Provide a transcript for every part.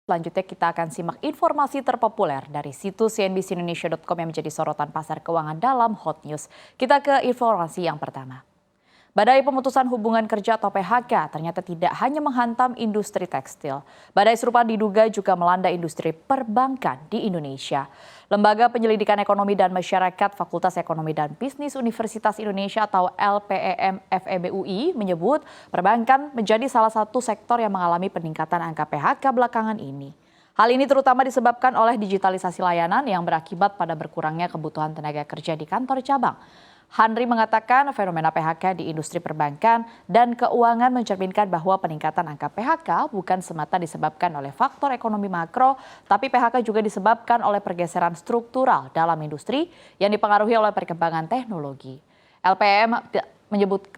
Selanjutnya kita akan simak informasi terpopuler dari situs cnbcindonesia.com yang menjadi sorotan pasar keuangan dalam Hot News. Kita ke informasi yang pertama. Badai pemutusan hubungan kerja atau PHK ternyata tidak hanya menghantam industri tekstil. Badai serupa diduga juga melanda industri perbankan di Indonesia. Lembaga Penyelidikan Ekonomi dan Masyarakat Fakultas Ekonomi dan Bisnis Universitas Indonesia atau LPEM FEB UI menyebut perbankan menjadi salah satu sektor yang mengalami peningkatan angka PHK belakangan ini. Hal ini terutama disebabkan oleh digitalisasi layanan yang berakibat pada berkurangnya kebutuhan tenaga kerja di kantor cabang. Henry mengatakan fenomena PHK di industri perbankan dan keuangan mencerminkan bahwa peningkatan angka PHK bukan semata disebabkan oleh faktor ekonomi makro, tapi PHK juga disebabkan oleh pergeseran struktural dalam industri yang dipengaruhi oleh perkembangan teknologi. LPM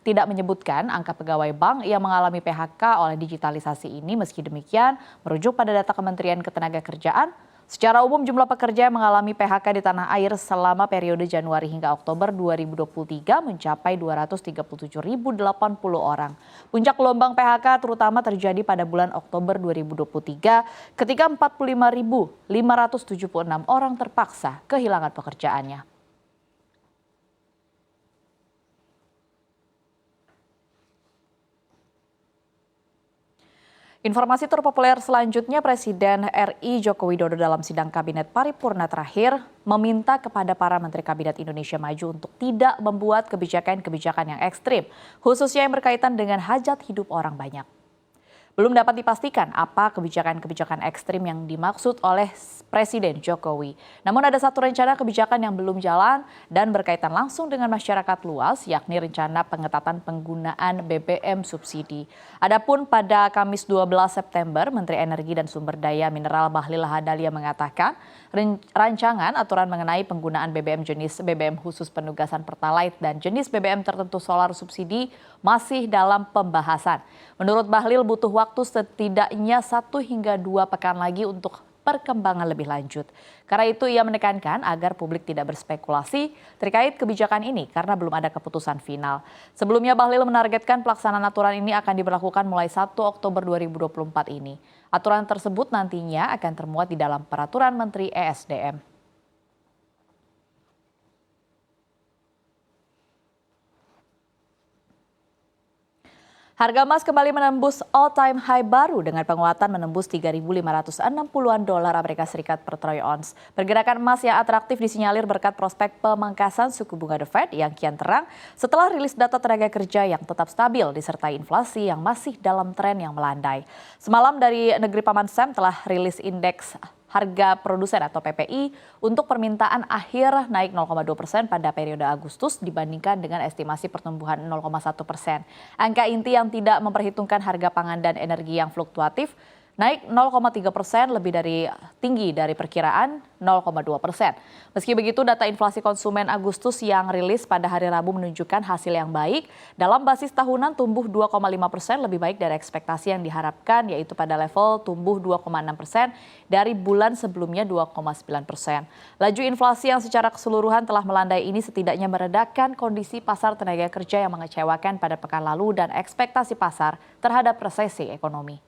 tidak menyebutkan angka pegawai bank yang mengalami PHK oleh digitalisasi ini. Meski demikian, merujuk pada data Kementerian Ketenagakerjaan, secara umum jumlah pekerja yang mengalami PHK di tanah air selama periode Januari hingga Oktober 2023 mencapai 237.080 orang. Puncak gelombang PHK terutama terjadi pada bulan Oktober 2023 ketika 45.576 orang terpaksa kehilangan pekerjaannya. Informasi terpopuler selanjutnya, Presiden RI Joko Widodo dalam sidang Kabinet Paripurna terakhir meminta kepada para Menteri Kabinet Indonesia Maju untuk tidak membuat kebijakan-kebijakan yang ekstrim, khususnya yang berkaitan dengan hajat hidup orang banyak. Belum dapat dipastikan apa kebijakan-kebijakan ekstrim yang dimaksud oleh Presiden Jokowi. Namun ada satu rencana kebijakan yang belum jalan dan berkaitan langsung dengan masyarakat luas, yakni rencana pengetatan penggunaan BBM subsidi. Adapun pada Kamis 12 September, Menteri Energi dan Sumber Daya Mineral Bahlil Lahadalia mengatakan rancangan aturan mengenai penggunaan BBM jenis BBM khusus penugasan Pertalite dan jenis BBM tertentu solar subsidi masih dalam pembahasan. Menurut Bahlil butuh waktu setidaknya 1 hingga 2 pekan lagi untuk perkembangan lebih lanjut. Karena itu ia menekankan agar publik tidak berspekulasi terkait kebijakan ini karena belum ada keputusan final. Sebelumnya Bahlil menargetkan pelaksanaan aturan ini akan diberlakukan mulai 1 Oktober 2024 ini. Aturan tersebut nantinya akan termuat di dalam Peraturan Menteri ESDM. Harga emas kembali menembus all-time high baru dengan penguatan menembus 3.560-an dolar Amerika Serikat per troy ounce. Pergerakan emas yang atraktif disinyalir berkat prospek pemangkasan suku bunga The Fed yang kian terang setelah rilis data tenaga kerja yang tetap stabil disertai inflasi yang masih dalam tren yang melandai. Semalam dari negeri Paman Sam telah rilis indeks harga produsen atau PPI untuk permintaan akhir naik 0,2% pada periode Agustus dibandingkan dengan estimasi pertumbuhan 0,1%. Angka inti yang tidak memperhitungkan harga pangan dan energi yang fluktuatif naik 0,3%, lebih tinggi dari perkiraan 0,2%. Meski begitu, data inflasi konsumen Agustus yang rilis pada hari Rabu menunjukkan hasil yang baik. Dalam basis tahunan tumbuh 2,5%, lebih baik dari ekspektasi yang diharapkan, yaitu pada level tumbuh 2,6% dari bulan sebelumnya 2,9%. Laju inflasi yang secara keseluruhan telah melandai ini setidaknya meredakan kondisi pasar tenaga kerja yang mengecewakan pada pekan lalu dan ekspektasi pasar terhadap resesi ekonomi.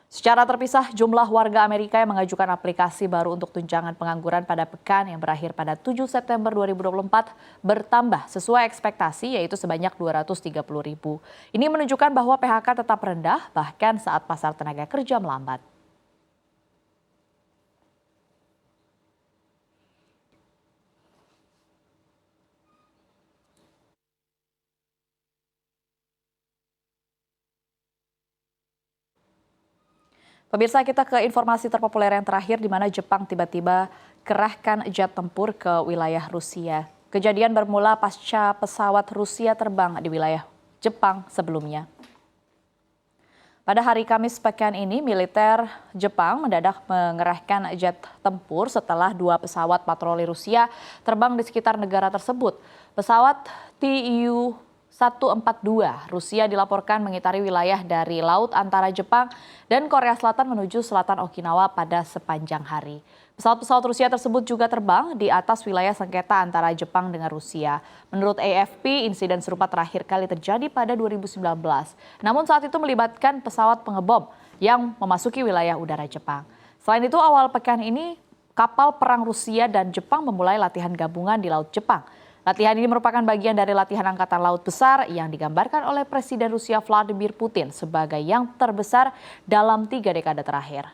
Secara terpisah, jumlah warga Amerika yang mengajukan aplikasi baru untuk tunjangan pengangguran pada pekan yang berakhir pada 7 September 2024 bertambah sesuai ekspektasi, yaitu sebanyak 230.000. Ini menunjukkan bahwa PHK tetap rendah bahkan saat pasar tenaga kerja melambat. Pemirsa, kita ke informasi terpopuler yang terakhir di mana Jepang tiba-tiba kerahkan jet tempur ke wilayah Rusia. Kejadian bermula pasca pesawat Rusia terbang di wilayah Jepang sebelumnya. Pada hari Kamis pekan ini, militer Jepang mendadak mengerahkan jet tempur setelah 2 pesawat patroli Rusia terbang di sekitar negara tersebut. Pesawat Tu-142 Rusia dilaporkan mengitari wilayah dari laut antara Jepang dan Korea Selatan menuju selatan Okinawa pada sepanjang hari. Pesawat-pesawat Rusia tersebut juga terbang di atas wilayah sengketa antara Jepang dengan Rusia. Menurut AFP, insiden serupa terakhir kali terjadi pada 2019. Namun saat itu melibatkan pesawat pengebom yang memasuki wilayah udara Jepang. Selain itu, awal pekan ini kapal perang Rusia dan Jepang memulai latihan gabungan di Laut Jepang. Latihan ini merupakan bagian dari latihan Angkatan Laut Besar yang digambarkan oleh Presiden Rusia Vladimir Putin sebagai yang terbesar dalam 3 dekade terakhir.